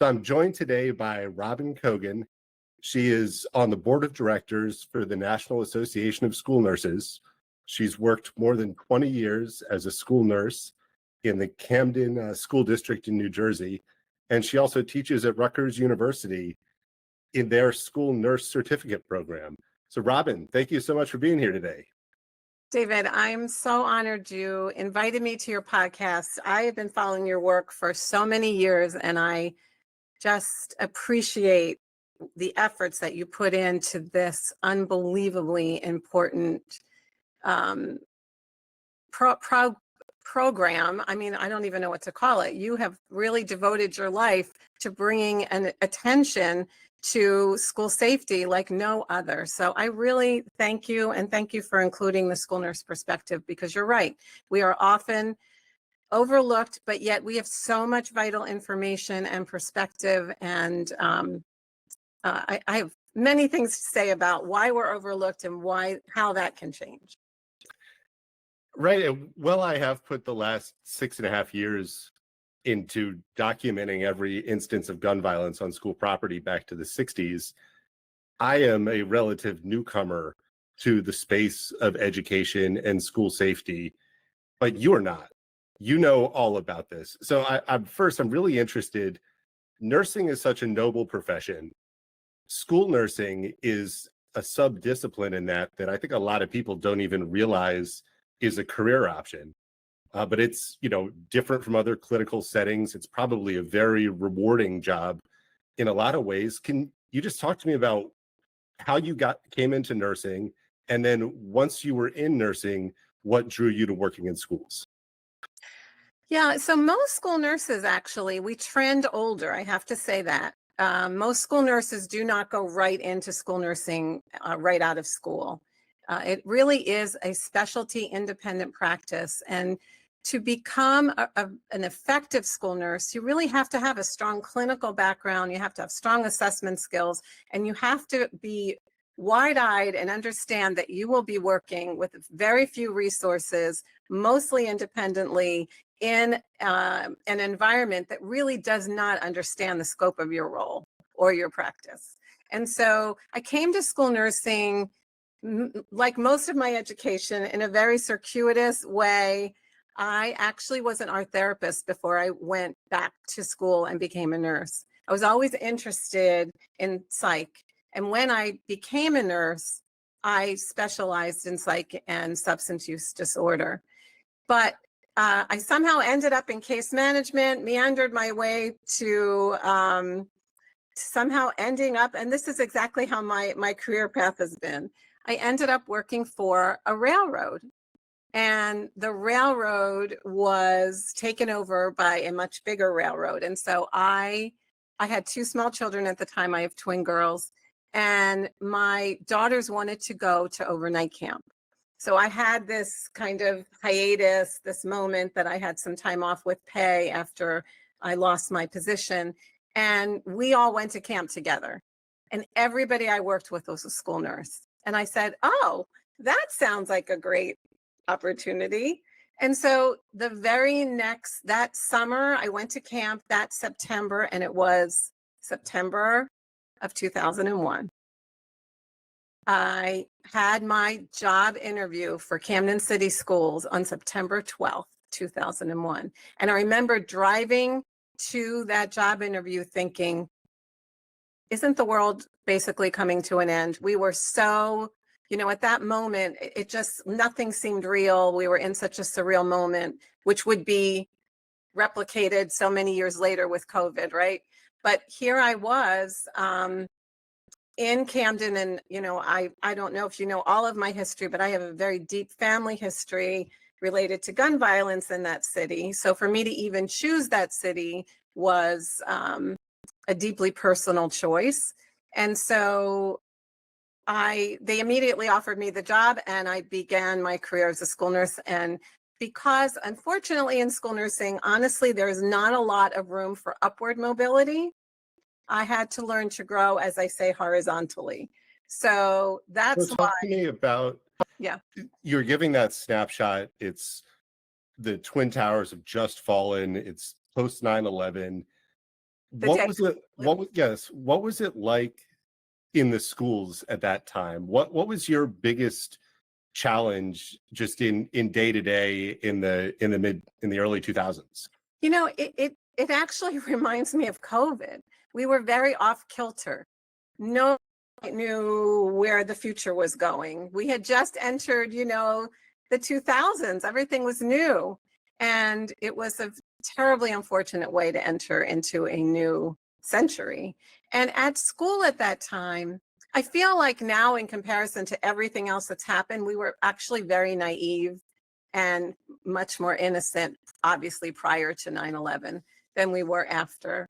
So I'm joined today by Robin Cogan. She is on the board of directors for the National Association of School Nurses. She's worked more than 20 years as a school nurse in the Camden School District in New Jersey. And she also teaches at Rutgers University in their school nurse certificate program. So Robin, thank you so much for being here today. David, I'm so honored you invited me to your podcast. I have been following your work for so many years, and I just appreciate the efforts that you put into this unbelievably important um, program. I mean, I don't even know what to call it. You have really devoted your life to bringing an attention to school safety like no other. So I really thank you, and thank you for including the school nurse perspective, because you're right. We are often overlooked, but yet we have so much vital information and perspective. And I have many things to say about why we're overlooked and how that can change. Right. Well, I have put the last 6.5 years into documenting every instance of gun violence on school property back to the 60s. I am a relative newcomer to the space of education and school safety, but you are not. You know all about this. So I'm really interested. Nursing is such a noble profession. School nursing is a sub-discipline in that I think a lot of people don't even realize is a career option. But it's, different from other clinical settings. It's probably a very rewarding job in a lot of ways. Can you just talk to me about how you came into nursing, and then once you were in nursing, what drew you to working in schools? Yeah, so most school nurses, actually, we trend older. I have to say that. Most school nurses do not go right into school nursing right out of school. It really is a specialty independent practice. And to become an effective school nurse, you really have to have a strong clinical background. You have to have strong assessment skills, and you have to be wide-eyed and understand that you will be working with very few resources, mostly independently, in an environment that really does not understand the scope of your role or your practice. And so I came to school nursing, like most of my education, in a very circuitous way. I actually was an art therapist before I went back to school and became a nurse. I was always interested in psych. And when I became a nurse, I specialized in psych and substance use disorder. But I somehow ended up in case management, meandered my way to somehow ending up, and this is exactly how my career path has been. I ended up working for a railroad, and the railroad was taken over by a much bigger railroad. And so I had two small children at the time. I have twin girls, and my daughters wanted to go to overnight camp. So I had this kind of hiatus, this moment that I had some time off with pay after I lost my position. And we all went to camp together. And everybody I worked with was a school nurse. And I said, oh, that sounds like a great opportunity. And so that summer, I went to camp that September, and it was September of 2001. I had my job interview for Camden City Schools on September 12th, 2001. And I remember driving to that job interview thinking, isn't the world basically coming to an end? We were so, at that moment, it just, nothing seemed real. We were in such a surreal moment, which would be replicated so many years later with COVID, right? But here I was, in Camden, and I don't know if you know all of my history, but I have a very deep family history related to gun violence in that city. So for me to even choose that city was a deeply personal choice. And so they immediately offered me the job, and I began my career as a school nurse. And because unfortunately in school nursing, honestly, there is not a lot of room for upward mobility, I had to learn to grow, as I say, horizontally. So that's So talk to me about, yeah. You're giving that snapshot. It's the Twin Towers have just fallen. It's post 9/11. the What day. was it? What was it like in the schools at that time? What was your biggest challenge just in day to day in the early 2000s? It actually reminds me of COVID. We were very off kilter. No one knew where the future was going. We had just entered, the 2000s. Everything was new. And it was a terribly unfortunate way to enter into a new century. And at school at that time, I feel like now, in comparison to everything else that's happened, we were actually very naive and much more innocent, obviously, prior to 9/11 than we were after.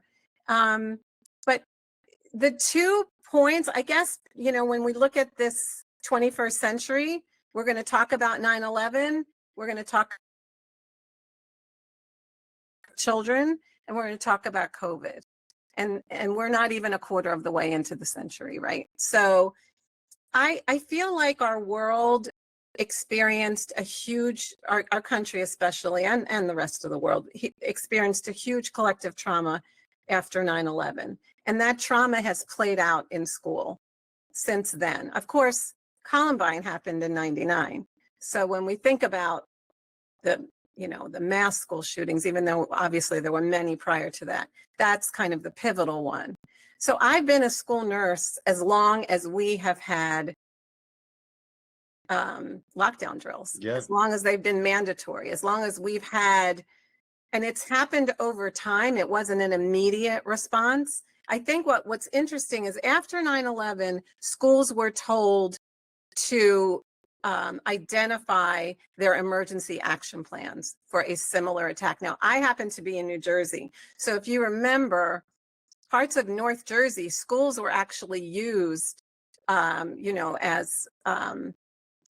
But the 2 points, I guess, when we look at this 21st century, we're going to talk about 9/11, we're going to talk children, and we're going to talk about COVID. And we're not even a quarter of the way into the century, right? So I feel like our world experienced a huge, our country especially, and the rest of the world, experienced a huge collective trauma after 9/11. And that trauma has played out in school since then. Of course, Columbine happened in 99. So when we think about the mass school shootings, even though obviously there were many prior to that, that's kind of the pivotal one. So I've been a school nurse as long as we have had lockdown drills, Yeah. as long as they've been mandatory, as long as we've had, and it's happened over time. It wasn't an immediate response. I think what's interesting is after 9/11, schools were told to identify their emergency action plans for a similar attack. Now, I happen to be in New Jersey. So if you remember, parts of North Jersey, schools were actually used, as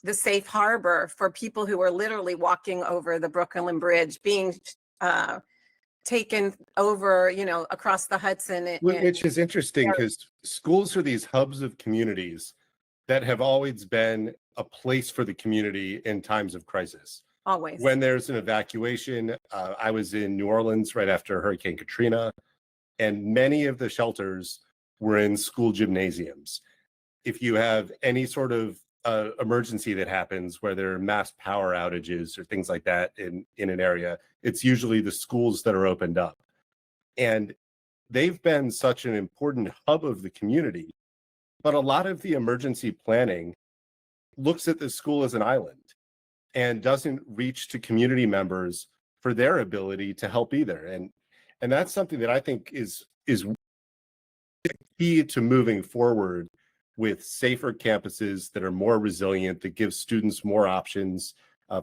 the safe harbor for people who were literally walking over the Brooklyn Bridge, being taken over, across the Hudson. Which is interesting because schools are these hubs of communities that have always been a place for the community in times of crisis. Always. When there's an evacuation, I was in New Orleans right after Hurricane Katrina, and many of the shelters were in school gymnasiums. If you have any sort of emergency that happens where there are mass power outages or things like that in an area, it's usually the schools that are opened up. And they've been such an important hub of the community. But a lot of the emergency planning looks at the school as an island and doesn't reach to community members for their ability to help either. And that's something that I think is key to moving forward with safer campuses that are more resilient, that give students more options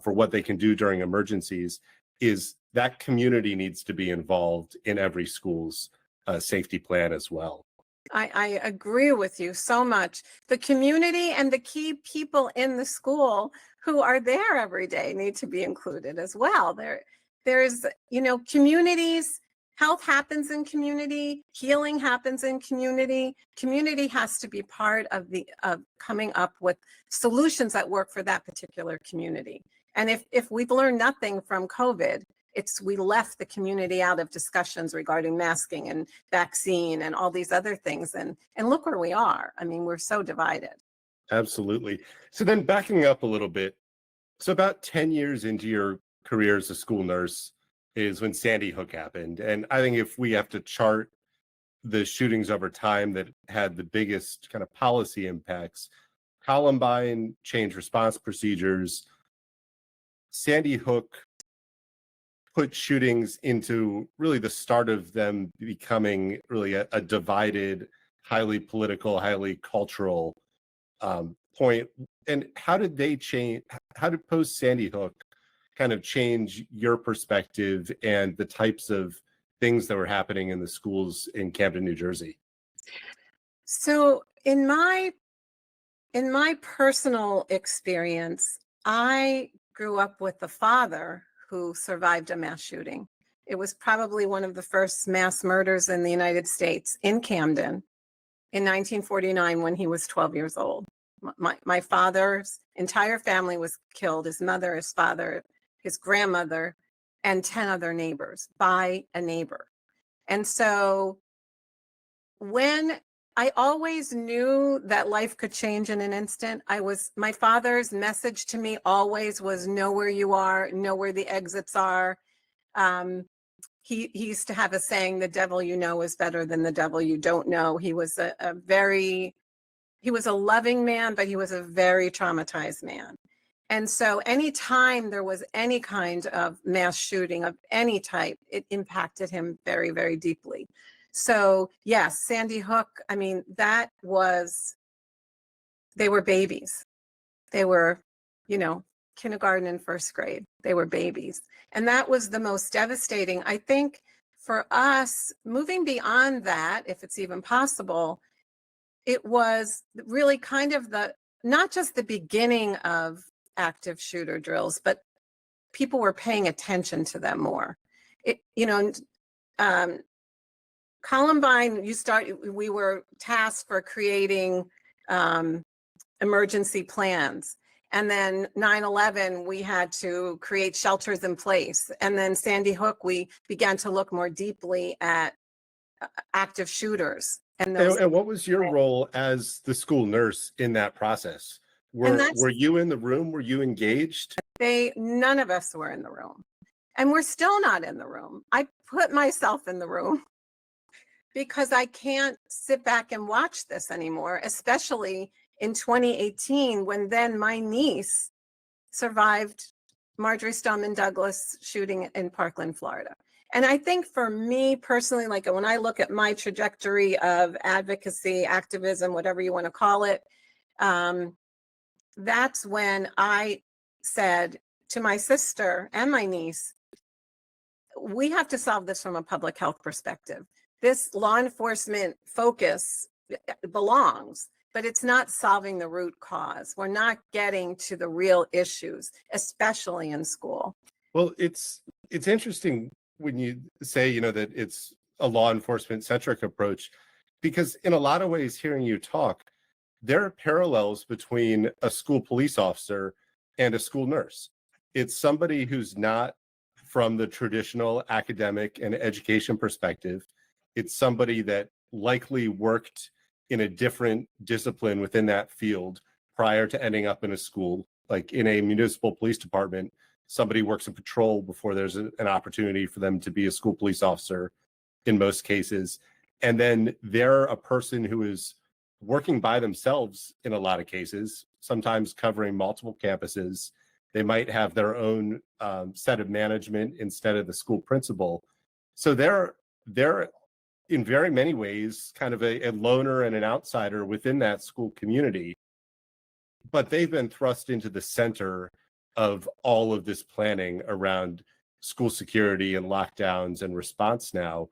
for what they can do during emergencies, is that community needs to be involved in every school's safety plan as well. I agree with you so much. The community and the key people in the school who are there every day need to be included as well. There's, communities, health happens in community, healing happens in community. Community has to be part of coming up with solutions that work for that particular community. And if we've learned nothing from COVID, we left the community out of discussions regarding masking and vaccine and all these other things. And look where we are. I mean, we're so divided. Absolutely. So then backing up a little bit, so about 10 years into your career as a school nurse is when Sandy Hook happened. And I think if we have to chart the shootings over time that had the biggest kind of policy impacts, Columbine changed response procedures, Sandy Hook put shootings into really the start of them becoming really a divided, highly political, highly cultural point. And how did they change? How did post Sandy Hook kind of change your perspective and the types of things that were happening in the schools in Camden, New Jersey? So in my personal experience, I grew up with a father who survived a mass shooting. It was probably one of the first mass murders in the United States in Camden in 1949 when he was 12 years old. My father's entire family was killed, his mother, his father, his grandmother, and 10 other neighbors by a neighbor. And so when I always knew that life could change in an instant. My father's message to me always was know where you are, know where the exits are. Um, he used to have a saying, the devil you know is better than the devil you don't know. He was he was a loving man, but he was a very traumatized man. And so anytime there was any kind of mass shooting of any type, it impacted him very, very deeply. So yes, Sandy Hook, I mean, they were babies. They were, you know, kindergarten and first grade. They were babies. And that was the most devastating. I think for us, moving beyond that, if it's even possible, it was really kind of not just the beginning of active shooter drills, but people were paying attention to them more. Um, Columbine, we were tasked for creating emergency plans. And then 9/11, we had to create shelters in place. And then Sandy Hook, we began to look more deeply at active shooters. And what was your role as the school nurse in that process? And Were you in the room? Were you engaged? None of us were in the room. And we're still not in the room. I put myself in the room because I can't sit back and watch this anymore, especially in 2018, when then my niece survived Marjorie Stoneman Douglas shooting in Parkland, Florida. And I think for me personally, like when I look at my trajectory of advocacy, activism, whatever you want to call it, that's when I said to my sister and my niece, we have to solve this from a public health perspective. This law enforcement focus belongs, but it's not solving the root cause. We're not getting to the real issues, especially in school. Well, it's interesting when you say, that it's a law enforcement centric approach, because in a lot of ways, hearing you talk, there are parallels between a school police officer and a school nurse. It's somebody who's not from the traditional academic and education perspective. It's somebody that likely worked in a different discipline within that field prior to ending up in a school, like in a municipal police department. Somebody works in patrol before there's an opportunity for them to be a school police officer in most cases. And then they're a person who is working by themselves in a lot of cases, sometimes covering multiple campuses. They might have their own set of management instead of the school principal. So they're in very many ways kind of a loner and an outsider within that school community, but they've been thrust into the center of all of this planning around school security and lockdowns and response now.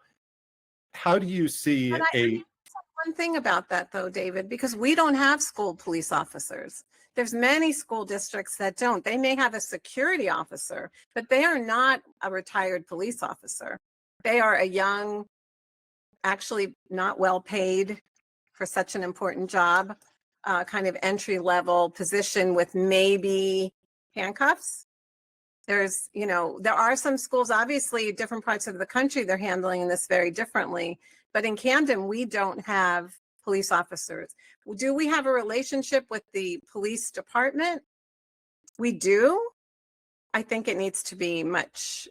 How do you see one thing about that though, David, because we don't have school police officers. There's many school districts that don't. They may have a security officer, but they are not a retired police officer. They are a young, actually not well paid for such an important job, kind of entry level position with maybe handcuffs. There are some schools, obviously different parts of the country, they're handling this very differently. But in Camden, we don't have police officers. Do we have a relationship with the police department? We do. I think it needs to be much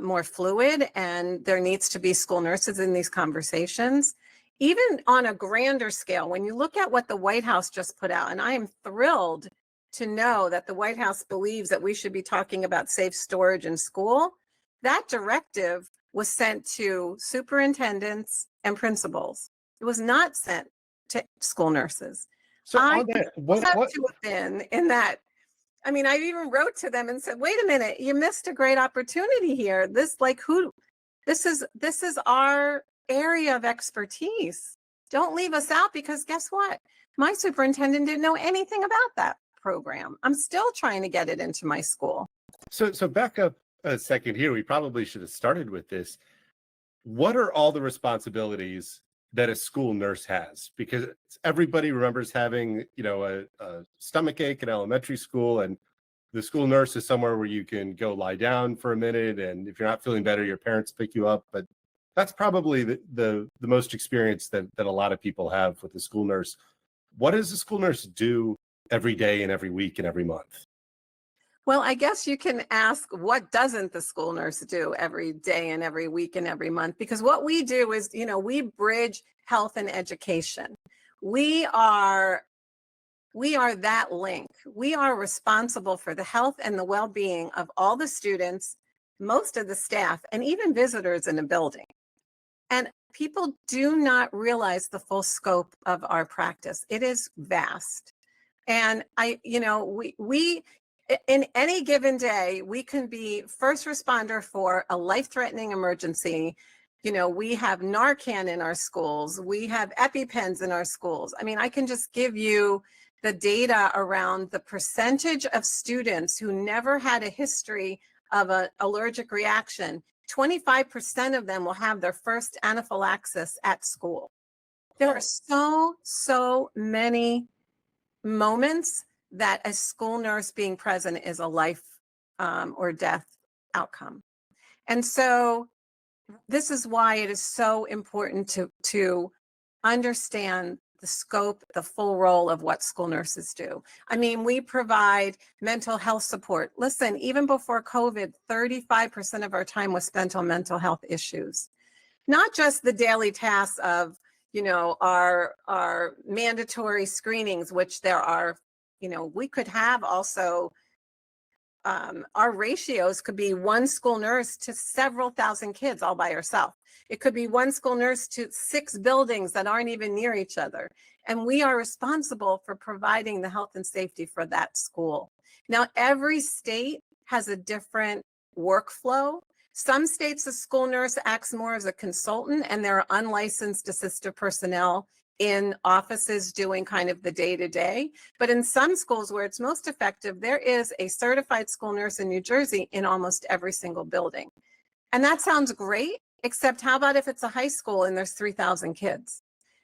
more fluid, and there needs to be school nurses in these conversations. Even on a grander scale, when you look at what the White House just put out, and I am thrilled to know that the White House believes that we should be talking about safe storage in school, that directive was sent to superintendents and principals. It was not sent to school nurses. So I on that, what to have been in that. I mean, I even wrote to them and said, wait a minute, you missed a great opportunity here. This is our area of expertise. Don't leave us out, because guess what? My superintendent didn't know anything about that program. I'm still trying to get it into my school. So back up a second here. We probably should have started with this. What are all the responsibilities that a school nurse has? Because everybody remembers having, a stomach ache in elementary school, and the school nurse is somewhere where you can go lie down for a minute, and if you're not feeling better, your parents pick you up. But That's probably the most experience that a lot of people have with the school nurse. What does the school nurse do every day and every week and every month? Well, I guess you can ask, what doesn't the school nurse do every day and every week and every month? Because what we do is, we bridge health and education. We are that link. We are responsible for the health and the well-being of all the students, most of the staff, and even visitors in the building. And people do not realize the full scope of our practice. It is vast. And we in any given day, we can be first responder for a life-threatening emergency. We have Narcan in our schools. We have EpiPens in our schools. I mean, I can just give you the data around the percentage of students who never had a history of an allergic reaction. 25% of them will have their first anaphylaxis at school. There are so many moments that a school nurse being present is a life or death outcome. And so this is why it is so important to understand the scope, the full role of what school nurses do. I mean, we provide mental health support. Listen, even before COVID, 35% of our time was spent on mental health issues. Not just the daily tasks of, our mandatory screenings, which there are, we could have also, our ratios could be one school nurse to several thousand kids all by herself. It could be one school nurse to 6 buildings that aren't even near each other. And we are responsible for providing the health and safety for that school. Now, every state has a different workflow. Some states, the school nurse acts more as a consultant, and there are unlicensed assistive personnel in offices doing kind of the day-to-day. But in some schools where it's most effective, there is a certified school nurse in New Jersey in almost every single building. And that sounds great, except how about if it's a high school and there's 3,000 kids?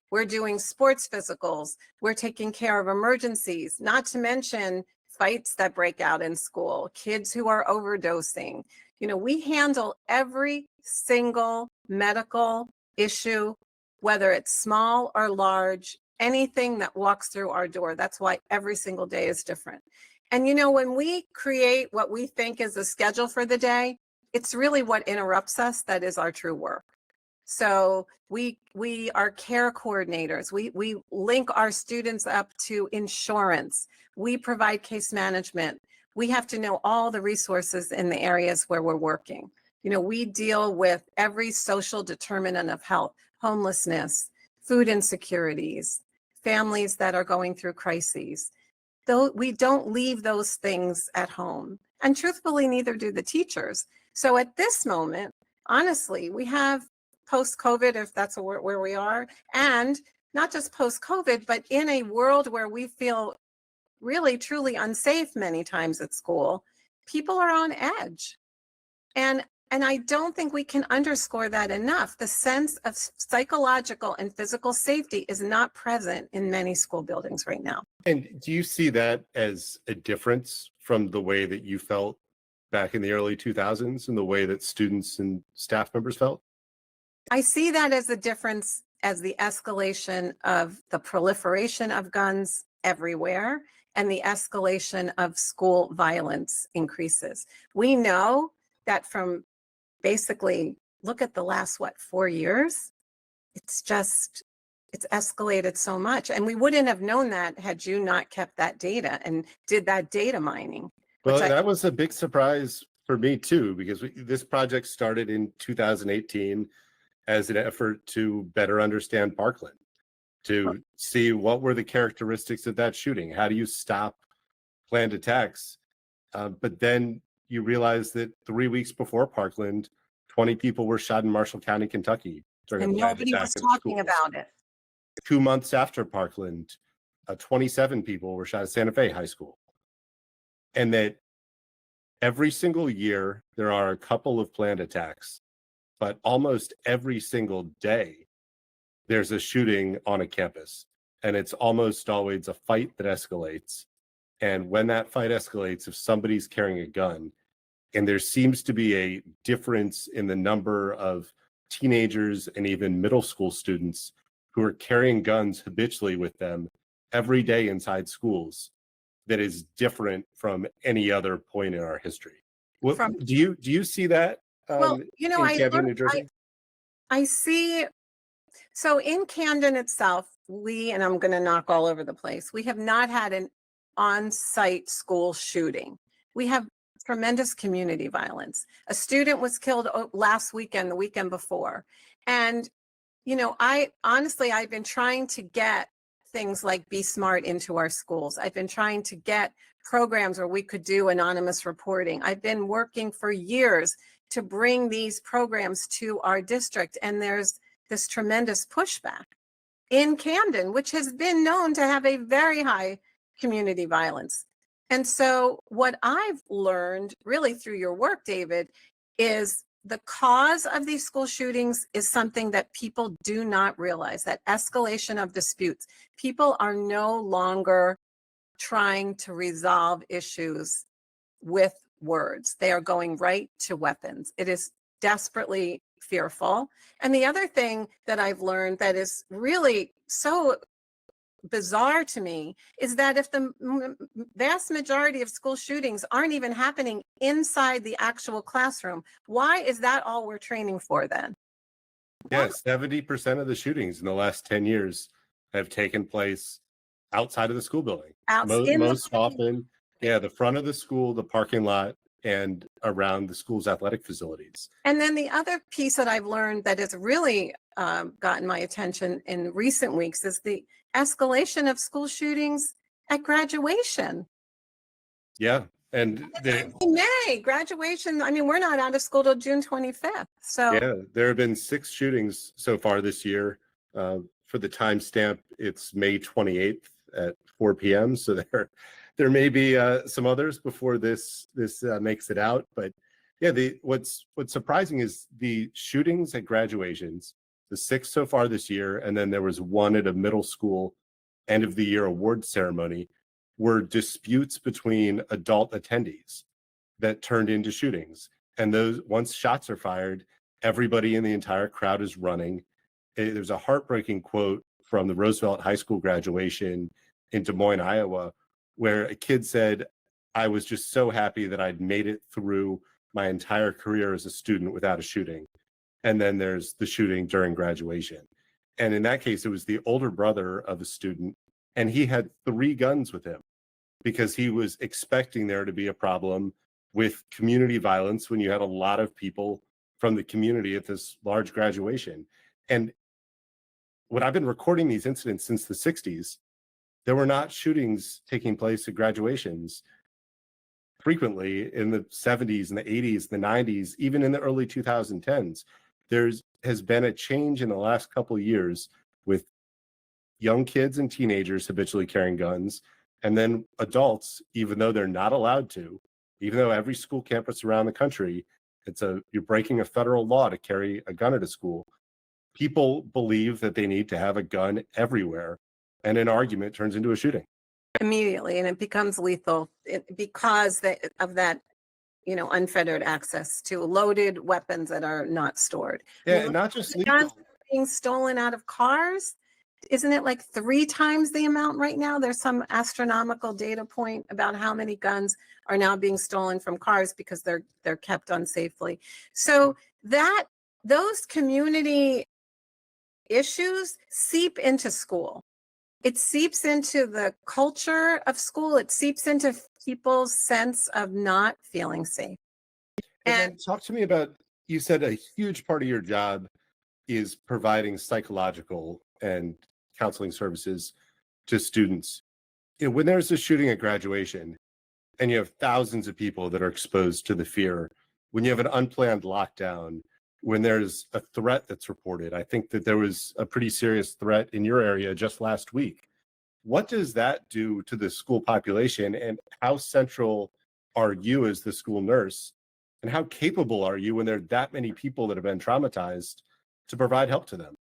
We're doing sports physicals. We're taking care of emergencies, not to mention fights that break out in school, kids who are overdosing. We handle every single medical issue, whether it's small or large, anything that walks through our door. That's why every single day is different. And when we create what we think is a schedule for the day, it's really what interrupts us that is our true work. So we are care coordinators. We link our students up to insurance. We provide case management. We have to know all the resources in the areas where we're working. We deal with every social determinant of health, homelessness, food insecurities, families that are going through crises. Though we don't leave those things at home. And truthfully, neither do the teachers. So at this moment, honestly, we have post-COVID, if that's where we are, and not just post-COVID, but in a world where we feel really, truly unsafe many times at school, people are on edge. And I don't think we can underscore that enough. The sense of psychological and physical safety is not present in many school buildings right now. And do you see that as a difference from the way that you felt back in the early 2000s and the way that students and staff members felt? I see that as a difference as the escalation of the proliferation of guns everywhere and the escalation of school violence increases. We know that from basically, look at the last, 4 years, it's escalated so much. And we wouldn't have known that had you not kept that data and did that data mining. Well, that was a big surprise for me too, because this project started in 2018 as an effort to better understand Parkland, to see what were the characteristics of that shooting. How do you stop planned attacks? But then you realize that 3 weeks before Parkland, 20 people were shot in Marshall County, Kentucky during and a planned nobody attack was at talking schools. about it. 2 months after Parkland, 27 people were shot at Santa Fe High School. And that every single year, there are a couple of planned attacks, but almost every single day, there's a shooting on a campus. And it's almost always a fight that escalates. And when that fight escalates, if somebody's carrying a gun, and there seems to be a difference in the number of teenagers and even middle school students who are carrying guns habitually with them every day inside schools that is different from any other point in our history. What From do you see that well, in Camden, New I Jersey? I see. So in Camden itself, and I'm going to knock all over the place, we have not had an on-site school shooting. We have tremendous community violence. A student was killed last weekend, the weekend before. And, I've been trying to get things like Be Smart into our schools. I've been trying to get programs where we could do anonymous reporting. I've been working for years to bring these programs to our district. And there's this tremendous pushback in Camden, which has been known to have a very high community violence. And so what I've learned really through your work, David, is the cause of these school shootings is something that people do not realize, that escalation of disputes. People are no longer trying to resolve issues with words. They are going right to weapons. It is desperately fearful. And the other thing that I've learned that is really so bizarre to me is that if the vast majority of school shootings aren't even happening inside the actual classroom, why is that all we're training for then? Yeah, 70% of the shootings in the last 10 years have taken place outside of the school building. Out in the Most often, yeah, the front of the school, the parking lot, and around the school's athletic facilities. And then the other piece that I've learned that has really gotten my attention in recent weeks is the escalation of school shootings at graduation. Yeah, and In May, graduation. I mean, we're not out of school till June 25th. So yeah, there have been 6 shootings so far this year. For the timestamp, it's May 28th at 4 p.m. So there may be some others before this makes it out. But yeah, what's surprising is the shootings at graduations, the 6 so far this year, and then there was one at a middle school end of the year award ceremony, were disputes between adult attendees that turned into shootings. And those, once shots are fired, everybody in the entire crowd is running. There's a heartbreaking quote from the Roosevelt High School graduation in Des Moines, Iowa, where a kid said, "I was just so happy that I'd made it through my entire career as a student without a shooting." And then there's the shooting during graduation. And in that case, it was the older brother of a student, and he had 3 guns with him because he was expecting there to be a problem with community violence when you had a lot of people from the community at this large graduation. And when I've been recording these incidents since the 60s, there were not shootings taking place at graduations frequently in the 70s and the 80s, the 90s, even in the early 2010s. Has been a change in the last couple of years with young kids and teenagers habitually carrying guns, and then adults, even though they're not allowed to, even though every school campus around the country, you're breaking a federal law to carry a gun at a school. People believe that they need to have a gun everywhere, and an argument turns into a shooting. immediately, and it becomes lethal because of that, unfettered access to loaded weapons that are not stored. I Yeah, mean, and not just the guns lethal. being stolen out of cars. Isn't it like 3 times the amount right now? There's some astronomical data point about how many guns are now being stolen from cars because they're kept unsafely. So those community issues seep into school. It seeps into the culture of school. It seeps into people's sense of not feeling safe. And And then talk to me about, you said a huge part of your job is providing psychological and counseling services to students. When there's a shooting at graduation and you have thousands of people that are exposed to the fear, when you have an unplanned lockdown, when there's a threat that's reported, I think that there was a pretty serious threat in your area just last week. What does that do to the school population, and how central are you as the school nurse, and how capable are you when there are that many people that have been traumatized to provide help to them?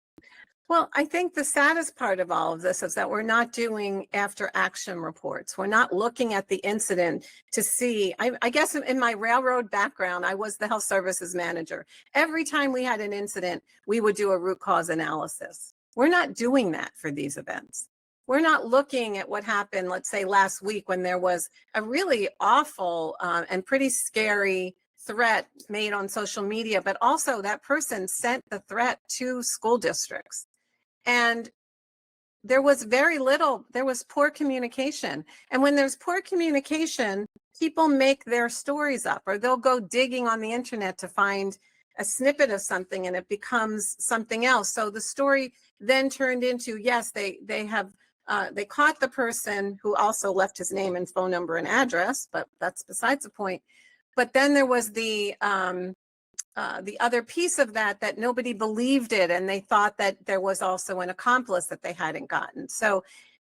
Well, I think the saddest part of all of this is that we're not doing after action reports. We're not looking at the incident to see. I guess in my railroad background, I was the health services manager. Every time we had an incident, we would do a root cause analysis. We're not doing that for these events. We're not looking at what happened, let's say last week, when there was a really awful and pretty scary threat made on social media, but also that person sent the threat to school districts. And there was there was poor communication. And when there's poor communication, people make their stories up, or they'll go digging on the internet to find a snippet of something and it becomes something else. So the story then turned into, yes, they caught the person who also left his name and phone number and address, but that's besides the point. But then there was the other piece of that nobody believed it, and they thought that there was also an accomplice that they hadn't gotten. So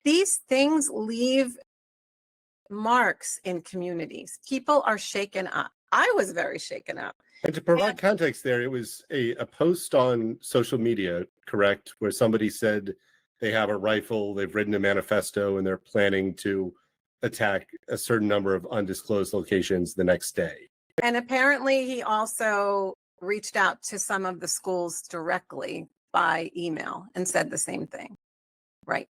these things leave marks in communities. People are shaken up. I was very shaken up. And to provide context there, it was a post on social media, correct, where somebody said they have a rifle, they've written a manifesto, and they're planning to attack a certain number of undisclosed locations the next day. And apparently he also reached out to some of the schools directly by email and said the same thing. Right.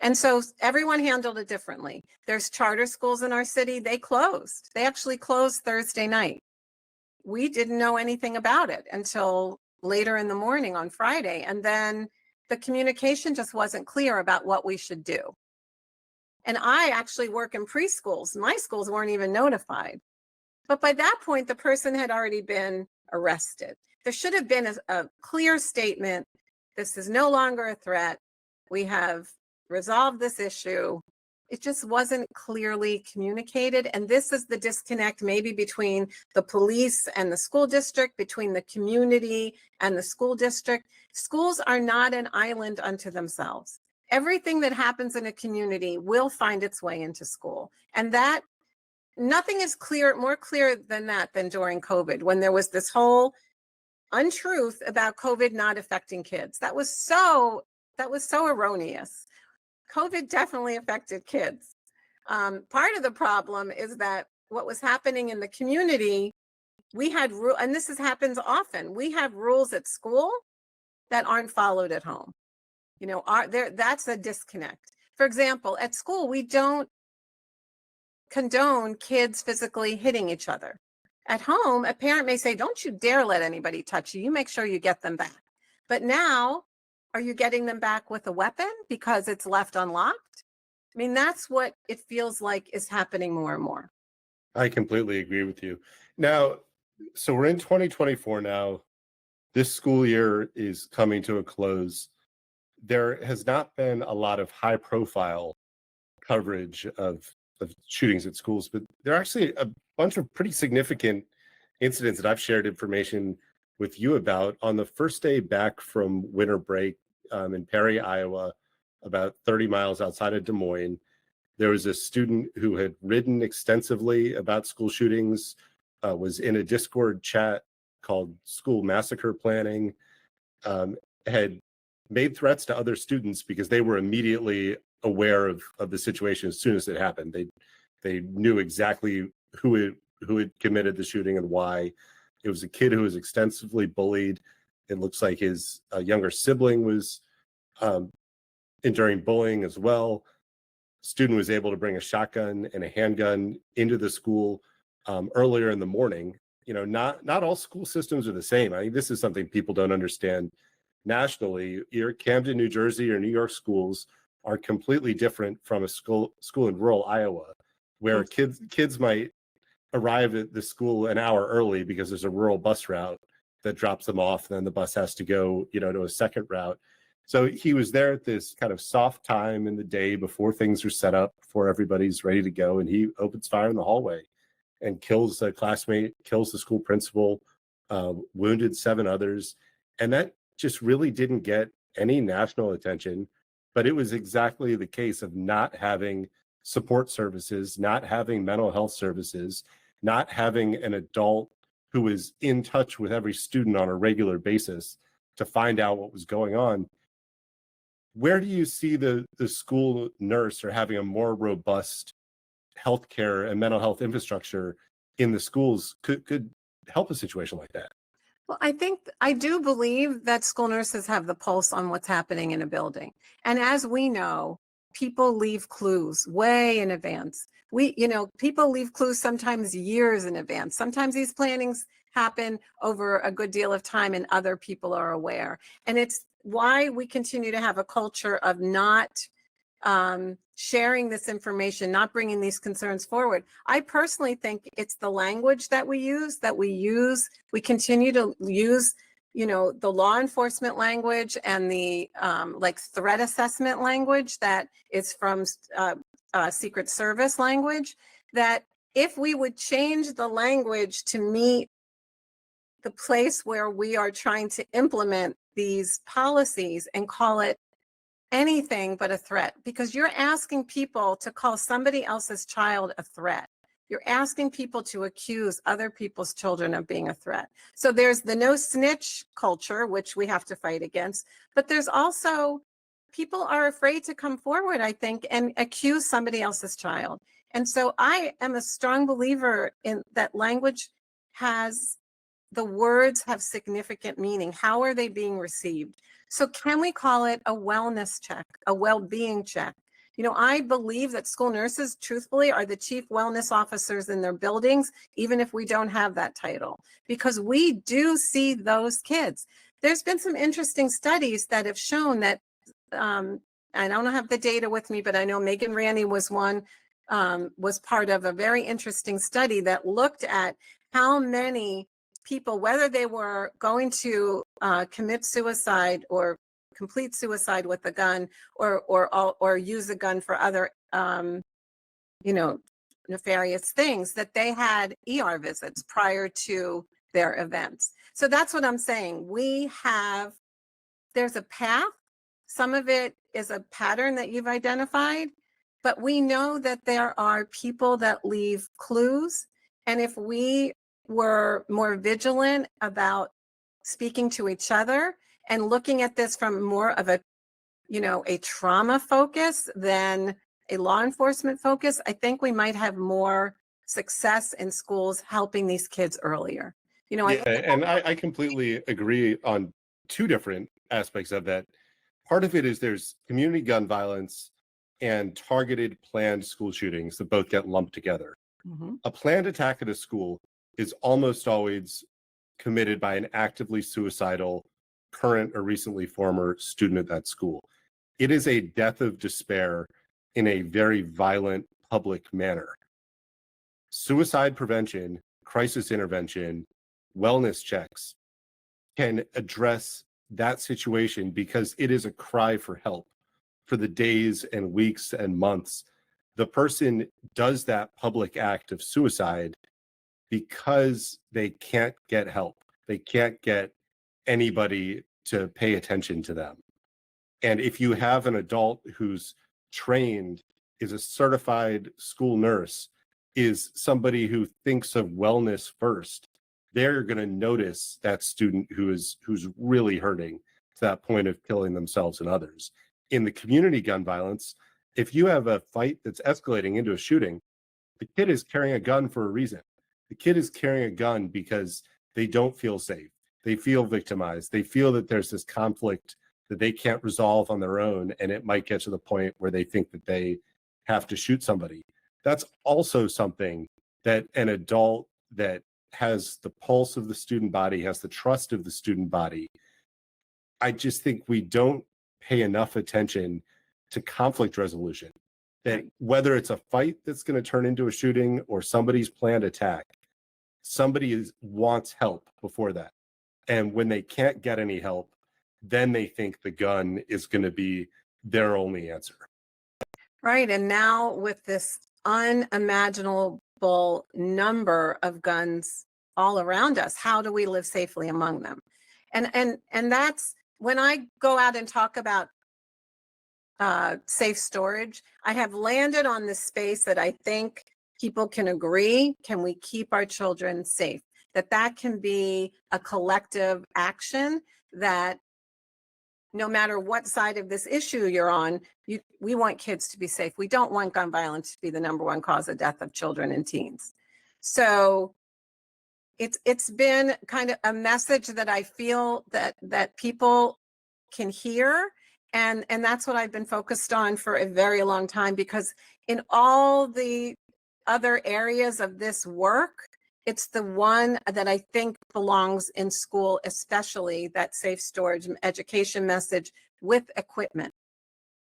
And so everyone handled it differently. There's charter schools in our city. They closed. They actually closed Thursday night. We didn't know anything about it until later in the morning on Friday. And then the communication just wasn't clear about what we should do. And I actually work in preschools. My schools weren't even notified. But by that point, the person had already been arrested. There should have been a clear statement. This is no longer a threat. We have resolved this issue. It just wasn't clearly communicated. And this is the disconnect maybe between the police and the school district, between the community and the school district. Schools are not an island unto themselves. Everything that happens in a community will find its way into school. And that nothing is more clear than that than during COVID, when there was this whole untruth about COVID not affecting kids. That was so erroneous. COVID definitely affected kids. Part of the problem is that what was happening in the community, we had and this happens often. We have rules at school that aren't followed at home. You know, that's a disconnect. For example, at school, we don't condone kids physically hitting each other. At home, a parent may say, don't you dare let anybody touch you. You make sure you get them back. But now, are you getting them back with a weapon because it's left unlocked? I mean, that's what it feels like is happening more and more. I completely agree with you. Now, so we're in 2024 now. This school year is coming to a close. There has not been a lot of high profile coverage of shootings at schools, but there are actually a bunch of pretty significant incidents that I've shared information with you about. On the first day back from winter break in Perry, Iowa, about 30 miles outside of Des Moines, there was a student who had written extensively about school shootings, was in a Discord chat called School Massacre Planning, had made threats to other students because they were immediately aware of the situation as soon as it happened. They knew exactly who had committed the shooting and why. It was a kid who was extensively bullied. It looks like his younger sibling was enduring bullying as well. Student was able to bring a shotgun and a handgun into the school earlier in the morning. You know, not all school systems are the same. I think this is something people don't understand nationally. Your Camden, New Jersey, or New York schools are completely different from a school in rural Iowa, where kids might arrive at the school an hour early because there's a rural bus route that drops them off. Then the bus has to go, to a second route. So he was there at this kind of soft time in the day before things are set up, before everybody's ready to go. And he opens fire in the hallway and kills a classmate, kills the school principal, wounded 7 others. And that just really didn't get any national attention. But it was exactly the case of not having support services, not having mental health services, not having an adult who was in touch with every student on a regular basis to find out what was going on. where do you see the school nurse or having a more robust healthcare and mental health infrastructure in the schools could help a situation like that? Well, I do believe that school nurses have the pulse on what's happening in a building. And as we know, people leave clues way in advance. People leave clues sometimes years in advance. Sometimes these plannings happen over a good deal of time and other people are aware. And it's why we continue to have a culture of not sharing this information, not bringing these concerns forward. I personally think it's the language that we use, we continue to use, the law enforcement language and the like threat assessment language that is from Secret Service language, that if we would change the language to meet the place where we are trying to implement these policies and call it anything but a threat, because you're asking people to call somebody else's child a threat. You're asking people to accuse other people's children of being a threat. So there's the no snitch culture, which we have to fight against, but there's also people are afraid to come forward, I think, and accuse somebody else's child. And so I am a strong believer in that language the words have significant meaning. How are they being received? So can we call it a wellness check, a well-being check? I believe that school nurses, truthfully, are the chief wellness officers in their buildings, even if we don't have that title, because we do see those kids. There's been some interesting studies that have shown that, I don't have the data with me, but I know Megan Ranney was part of a very interesting study that looked at how many people, whether they were going to commit suicide or complete suicide with a gun, or use a gun for other nefarious things, that they had ER visits prior to their events. So that's what I'm saying. There's a path. Some of it is a pattern that you've identified, but we know that there are people that leave clues. And if we were more vigilant about speaking to each other and looking at this from more of a trauma focus than a law enforcement focus, I think we might have more success in schools helping these kids earlier. Yeah, and I completely agree on two different aspects of that. Part of it is there's community gun violence and targeted planned school shootings that both get lumped together. Mhm. A planned attack at a school is almost always committed by an actively suicidal current or recently former student at that school. It is a death of despair in a very violent public manner. Suicide prevention, crisis intervention, wellness checks can address that situation because it is a cry for help for the days and weeks and months. The person does that public act of suicide because they can't get help. They can't get anybody to pay attention to them. And if you have an adult who's trained, is a certified school nurse, is somebody who thinks of wellness first, they're going to notice that student who's really hurting to that point of killing themselves and others. In the community gun violence, if you have a fight that's escalating into a shooting, the kid is carrying a gun for a reason. The kid is carrying a gun because they don't feel safe. They feel victimized. They feel that there's this conflict that they can't resolve on their own, and it might get to the point where they think that they have to shoot somebody. That's also something that an adult that has the pulse of the student body, has the trust of the student body. I just think we don't pay enough attention to conflict resolution. That whether it's a fight that's going to turn into a shooting or somebody's planned attack, somebody wants help before that. And when they can't get any help, then they think the gun is going to be their only answer. Right. And now with this unimaginable number of guns all around us, how do we live safely among them? And that's when I go out and talk about safe storage, I have landed on this space that I think people can agree, can we keep our children safe? That can be a collective action that no matter what side of this issue you're on, we want kids to be safe. We don't want gun violence to be the #1 cause of death of children and teens. So it's been kind of a message that I feel that people can hear. And that's what I've been focused on for a very long time, because in all the other areas of this work, it's the one that I think belongs in school, especially that safe storage education message with equipment,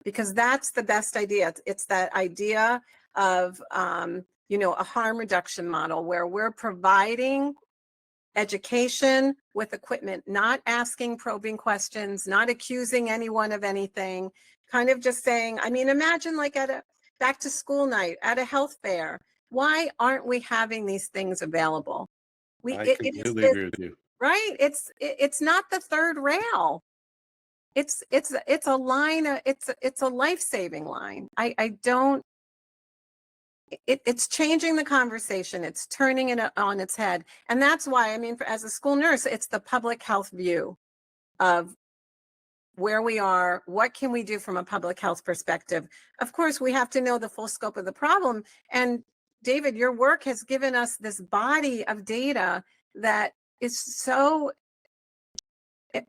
because that's the best idea. It's that idea of, a harm reduction model where we're providing education with equipment, not asking probing questions, not accusing anyone of anything, kind of just saying, I mean, imagine like at a back to school night, at a health fair, why aren't we having these things available? I completely agree with you. Right? It's not the third rail. It's a line, it's a life-saving line. I don't, it's changing the conversation. It's turning it on its head. And that's why, I mean, as a school nurse, it's the public health view of where we are, what can we do from a public health perspective. Of course, we have to know the full scope of the problem. And David, your work has given us this body of data that is so,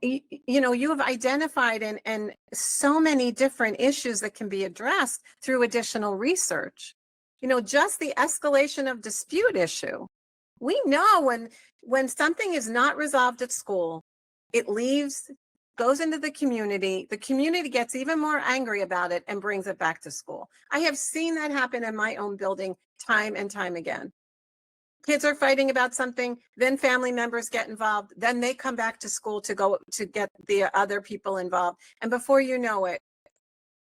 you have identified and so many different issues that can be addressed through additional research. Just the escalation of dispute issue. We know when something is not resolved at school, it leaves, goes into the community gets even more angry about it and brings it back to school. I have seen that happen in my own building time and time again. Kids are fighting about something, then family members get involved, then they come back to school to go to get the other people involved. And before you know it,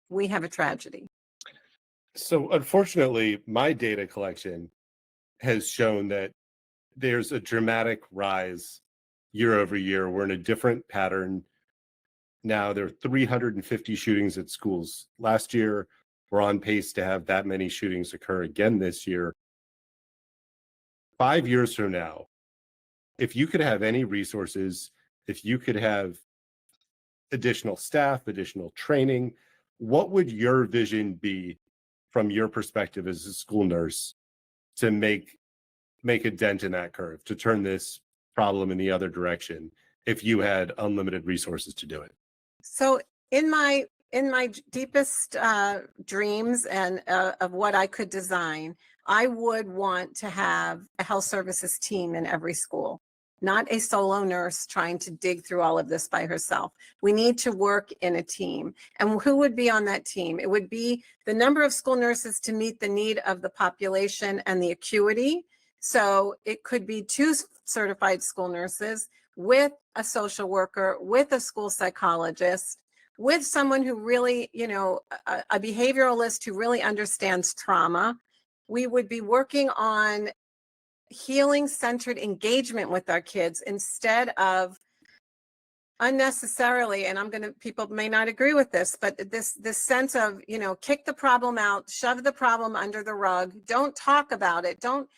we have a tragedy. So unfortunately, my data collection has shown that there's a dramatic rise year over year. We're in a different pattern now. There are 350 shootings at schools last year. We're on pace to have that many shootings occur again this year. 5 years from now, if you could have any resources, if you could have additional staff, additional training, what would your vision be from your perspective as a school nurse to make a dent in that curve, to turn this problem in the other direction if you had unlimited resources to do it? So in my deepest dreams and of what I could design, I would want to have a health services team in every school, not a solo nurse trying to dig through all of this by herself. We need to work in a team. And who would be on that team? It would be the number of school nurses to meet the need of the population and the acuity. So it could be 2 certified school nurses with a social worker, with a school psychologist, with someone who really, a behavioralist who really understands trauma. We would be working on healing-centered engagement with our kids instead of unnecessarily, and people may not agree with this, but this sense of, kick the problem out, shove the problem under the rug, don't talk about it, don't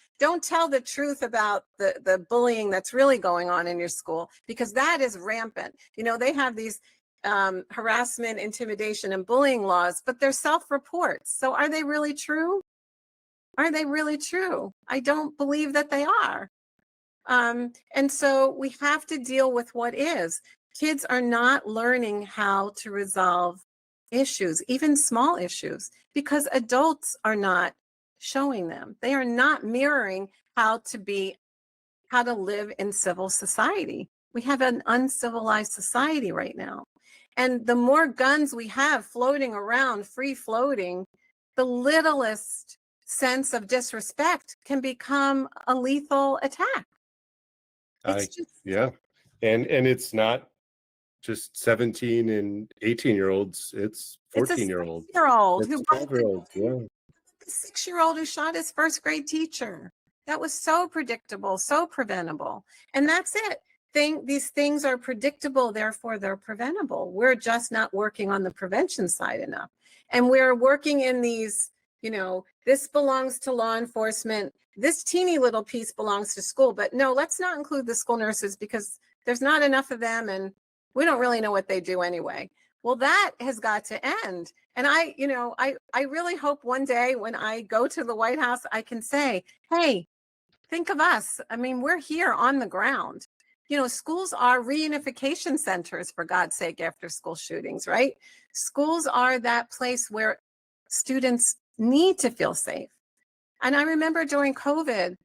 tell the truth about the bullying that's really going on in your school, because that is rampant. They have these harassment, intimidation, and bullying laws, but they're self-reports. So are they really true? Are they really true? I don't believe that they are. And so we have to deal with what is. Kids are not learning how to resolve issues, even small issues, because adults are not showing them. They are not mirroring how to live in civil society. We have an uncivilized society right now. And the more guns we have floating around, free floating, the littlest sense of disrespect can become a lethal attack. Yeah. And it's not just 17 and 18-year-olds, it's 14-year-olds. It's a 6-year-old It's 12-year-olds, yeah. The 6-year-old who shot his first grade teacher. That was so predictable, so preventable. And that's it. These things are predictable, therefore they're preventable. We're just not working on the prevention side enough. And we're working in these, this belongs to law enforcement. This teeny little piece belongs to school, but no, let's not include the school nurses because there's not enough of them and we don't really know what they do anyway. Well, that has got to end. And I really hope one day when I go to the White House, I can say, hey, think of us. I mean, we're here on the ground. Schools are reunification centers, for God's sake, after school shootings, right? Schools are that place where students need to feel safe. And I remember during COVID,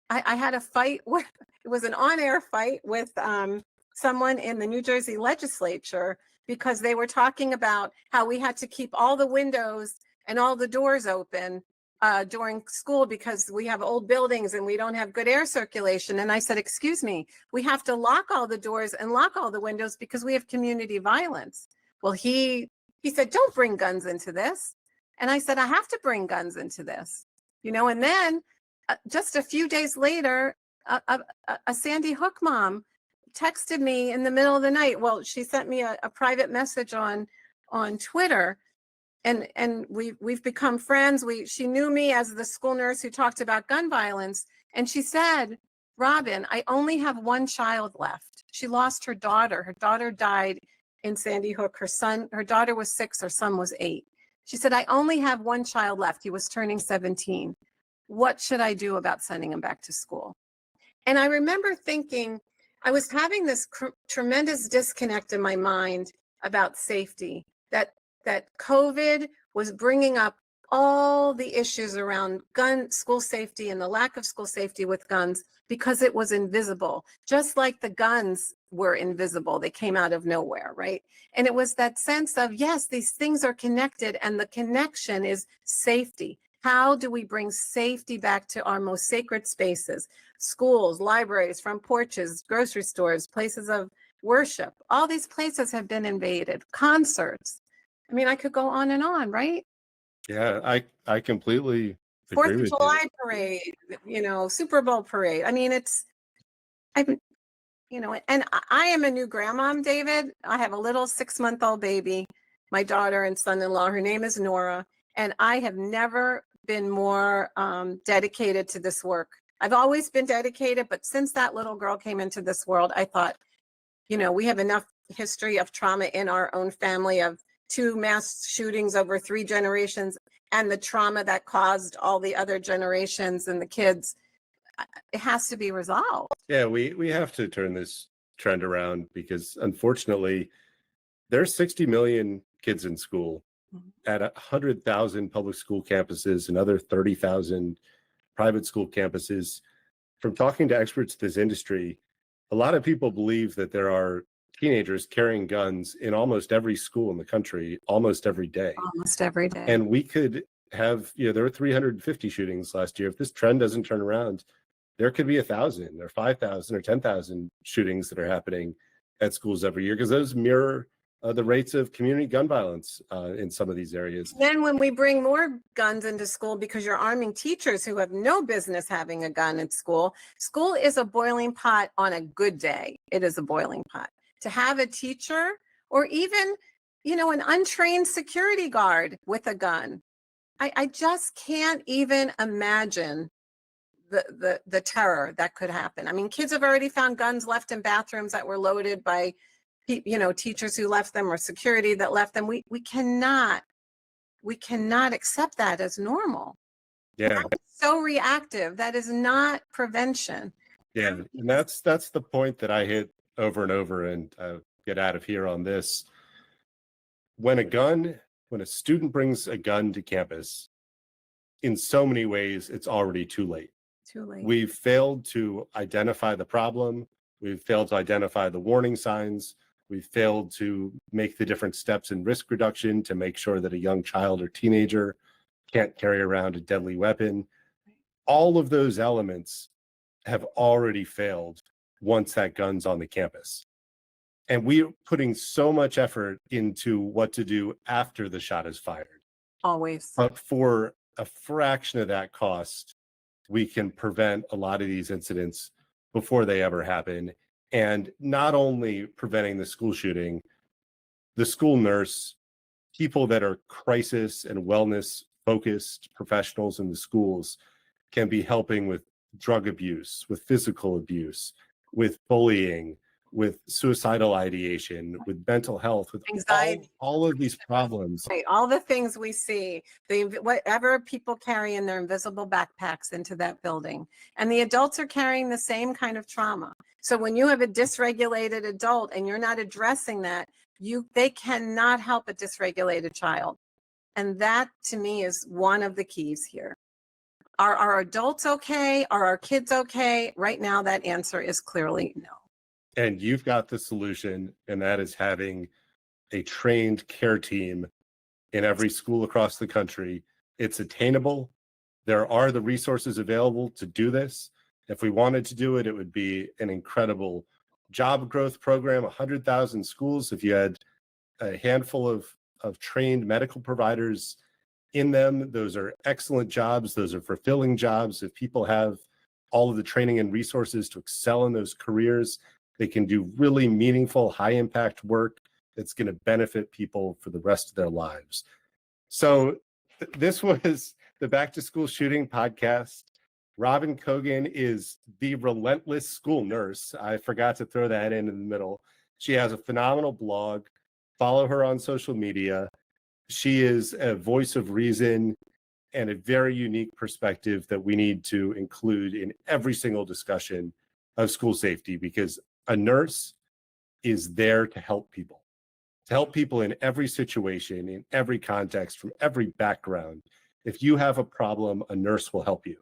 I had a fight with, it was an on-air fight with someone in the New Jersey legislature, because they were talking about how we had to keep all the windows and all the doors open during school because we have old buildings and we don't have good air circulation. And I said, excuse me, we have to lock all the doors and lock all the windows because we have community violence. Well, he said, don't bring guns into this. And I said, I have to bring guns into this. And then just a few days later, a Sandy Hook mom texted me in the middle of the night. Well, she sent me a private message on Twitter, and we've become friends. She knew me as the school nurse who talked about gun violence, and she said, Robin, I only have one child left. She lost her daughter. Her daughter died in Sandy Hook. Her daughter was 6, her son was 8. She said, I only have one child left. He was turning 17. What should I do about sending him back to school? And I remember thinking, I was having this tremendous disconnect in my mind about safety, that COVID was bringing up all the issues around school safety and the lack of school safety with guns because it was invisible, just like the guns were invisible. They came out of nowhere, right? And it was that sense of, yes, these things are connected, and the connection is safety. How do we bring safety back to our most sacred spaces? Schools, libraries, front porches, grocery stores, places of worship. All these places have been invaded. Concerts. I mean, I could go on and on, right? Yeah, I completely Fourth agree of with you. July parade, Super Bowl parade. I mean, and I am a new grandmom, David. I have a little 6-month-old baby, my daughter and son-in-law. Her name is Nora. And I have never been more dedicated to this work. I've always been dedicated, but since that little girl came into this world, I thought, we have enough history of trauma in our own family, of 2 mass shootings over 3 generations, and the trauma that caused all the other generations and the kids. It has to be resolved. Yeah, we have to turn this trend around, because unfortunately there's 60 million kids in school at 100,000 public school campuses, another 30,000 private school campuses. From talking to experts in this industry, a lot of people believe that there are teenagers carrying guns in almost every school in the country, almost every day. Almost every day. And we could have, there were 350 shootings last year. If this trend doesn't turn around, there could be 1,000 or 5,000 or 10,000 shootings that are happening at schools every year, because those mirror the rates of community gun violence in some of these areas. Then when we bring more guns into school, because you're arming teachers who have no business having a gun at school, school is a boiling pot on a good day. It is a boiling pot. To have a teacher, or even, an untrained security guard with a gun, I just can't even imagine the terror that could happen. I mean, kids have already found guns left in bathrooms that were loaded by teachers who left them, or security that left them. We cannot accept that as normal. Yeah. That's so reactive. That is not prevention. Yeah. And that's the point that I hit over and over, and get out of here on this. When a student brings a gun to campus, in so many ways, it's already too late. Too late. We've failed to identify the problem. We've failed to identify the warning signs. We've failed to make the different steps in risk reduction to make sure that a young child or teenager can't carry around a deadly weapon. All of those elements have already failed once that gun's on the campus. And we're putting so much effort into what to do after the shot is fired. Always. But for a fraction of that cost, we can prevent a lot of these incidents before they ever happen. And not only preventing the school shooting, the school nurse, people that are crisis and wellness focused professionals in the schools can be helping with drug abuse, with physical abuse, with bullying, with suicidal ideation, with mental health, with Anxiety. all of these problems. Right, all the things we see, whatever people carry in their invisible backpacks into that building. And the adults are carrying the same kind of trauma. So when you have a dysregulated adult and you're not addressing that, they cannot help a dysregulated child. And that to me is one of the keys here. Are our adults okay? Are our kids okay? Right now, that answer is clearly no. And you've got the solution, and that is having a trained care team in every school across the country. It's attainable. There are the resources available to do this. If we wanted to do it, it would be an incredible job growth program, 100,000 schools. If you had a handful of trained medical providers in them, those are excellent jobs. Those are fulfilling jobs. If people have all of the training and resources to excel in those careers, they can do really meaningful, high impact work that's going to benefit people for the rest of their lives. So this was the Back to School Shooting podcast. Robin Cogan is the Relentless School Nurse. I forgot to throw that in the middle. She has a phenomenal blog. Follow her on social media. She is a voice of reason and a very unique perspective that we need to include in every single discussion of school safety, because a nurse is there to help people in every situation, in every context, from every background. If you have a problem, a nurse will help you.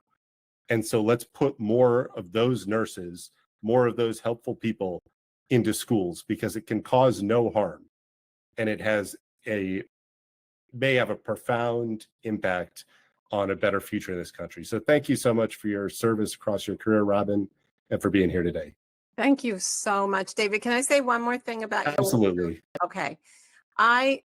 And so let's put more of those nurses, more of those helpful people into schools, because it can cause no harm. And it may have a profound impact on a better future in this country. So thank you so much for your service across your career, Robin, and for being here today. Thank you so much, David. Can I say one more thing about Absolutely. Okay.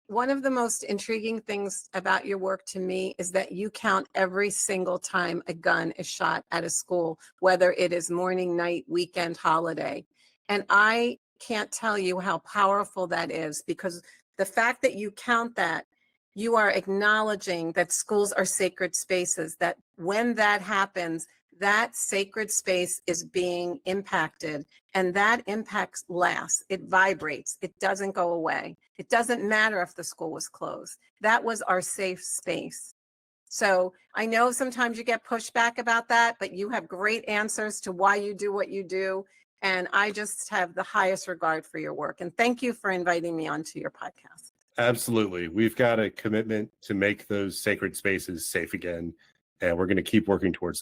One of the most intriguing things about your work to me is that you count every single time a gun is shot at a school, whether it is morning, night, weekend, holiday. And I can't tell you how powerful that is, because the fact that you count that, you are acknowledging that schools are sacred spaces, that when that happens, that sacred space is being impacted, and that impact lasts. It vibrates. It doesn't go away. It doesn't matter if the school was closed. That was our safe space. So I know sometimes you get pushback about that, but you have great answers to why you do what you do. And I just have the highest regard for your work. And thank you for inviting me onto your podcast. Absolutely. We've got a commitment to make those sacred spaces safe again, and we're going to keep working towards that.